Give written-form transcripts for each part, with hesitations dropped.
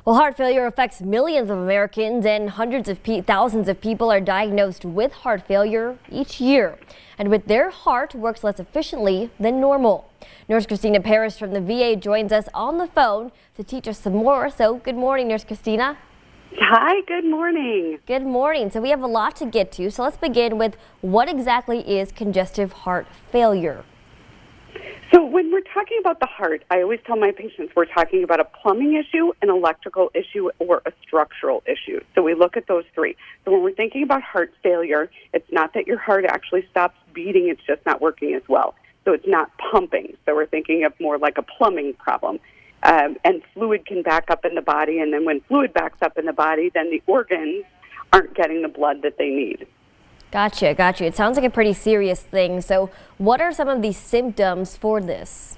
Well, heart failure affects millions of Americans, and hundreds of thousands of people are diagnosed with heart failure each year. And with their heart works less efficiently than normal. Nurse Christina Paris from the VA joins us on the phone to teach us some more. So good morning, Nurse Christina. Hi, good morning. Good morning. So we have a lot to get to. So let's begin with what exactly is congestive heart failure? So when we're talking about the heart, I always tell my patients we're talking about a plumbing issue, an electrical issue, or a structural issue. So we look at those three. So when we're thinking about heart failure, it's not that your heart actually stops beating, it's just not working as well. So it's not pumping. So we're thinking of more like a plumbing problem. And fluid can back up in the body, and then when fluid backs up in the body, then the organs aren't getting the blood that they need. Gotcha. It sounds like a pretty serious thing. So what are some of the symptoms for this?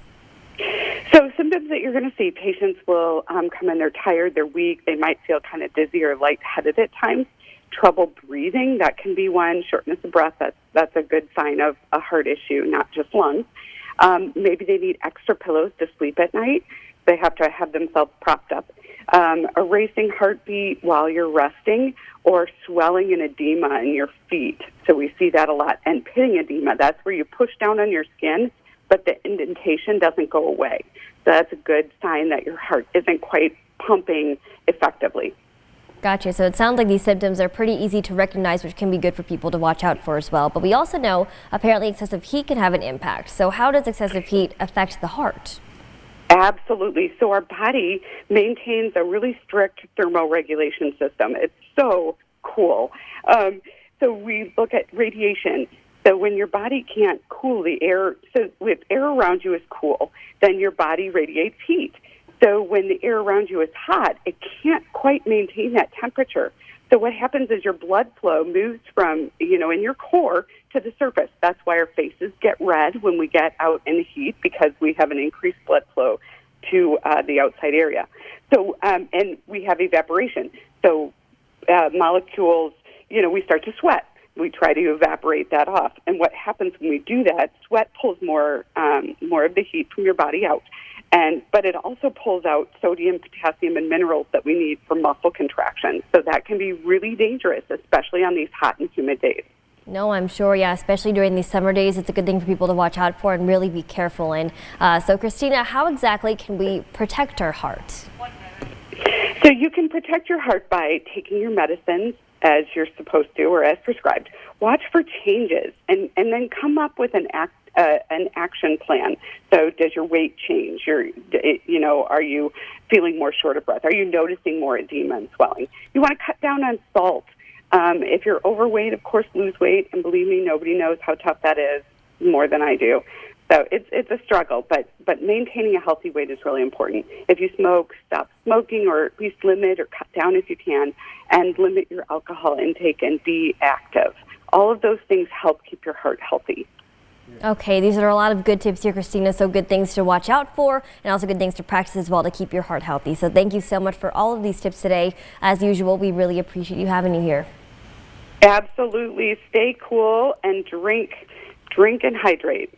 So symptoms that you're going to see, patients will come in, they're tired, they're weak, they might feel kind of dizzy or lightheaded at times. Trouble breathing, that can be one. Shortness of breath, that's a good sign of a heart issue, not just lungs. Maybe they need extra pillows to sleep at night. They have to have themselves propped up. A racing heartbeat while you're resting, or swelling and edema in your feet. So we see that a lot. And pitting edema, that's where you push down on your skin, but the indentation doesn't go away. So that's a good sign that your heart isn't quite pumping effectively. Gotcha. So it sounds like these symptoms are pretty easy to recognize, which can be good for people to watch out for as well. But we also know apparently excessive heat can have an impact. So how does excessive heat affect the heart? Absolutely. So our body maintains a really strict thermoregulation system. It's so cool. So we look at radiation. So when your body can't cool the air, so if air around you is cool, then your body radiates heat. So when the air around you is hot, it can't quite maintain that temperature. So what happens is your blood flow moves from, in your core to the surface. That's why our faces get red when we get out in the heat, because we have an increased blood flow to the outside area. So, and we have evaporation. So molecules, we start to sweat. We try to evaporate that off. And what happens when we do that, sweat pulls more of the heat from your body out. But it also pulls out sodium, potassium, and minerals that we need for muscle contraction. So that can be really dangerous, especially on these hot and humid days. No, I'm sure, yeah, especially during these summer days, it's a good thing for people to watch out for and really be careful in. So Christina, how exactly can we protect our heart? So you can protect your heart by taking your medicines as you're supposed to or as prescribed. Watch for changes and then come up with an action plan. So does your weight change? Are you feeling more short of breath? Are you noticing more edema and swelling? You want to cut down on salt. If you're overweight, of course, lose weight. And believe me, nobody knows how tough that is more than I do. So it's a struggle, but maintaining a healthy weight is really important. If you smoke, stop smoking, or at least limit or cut down if you can, and limit your alcohol intake and be active. All of those things help keep your heart healthy. Okay, these are a lot of good tips here, Christina, so good things to watch out for and also good things to practice as well to keep your heart healthy. So thank you so much for all of these tips today. As usual, we really appreciate you having you here. Absolutely. Stay cool and drink and hydrate.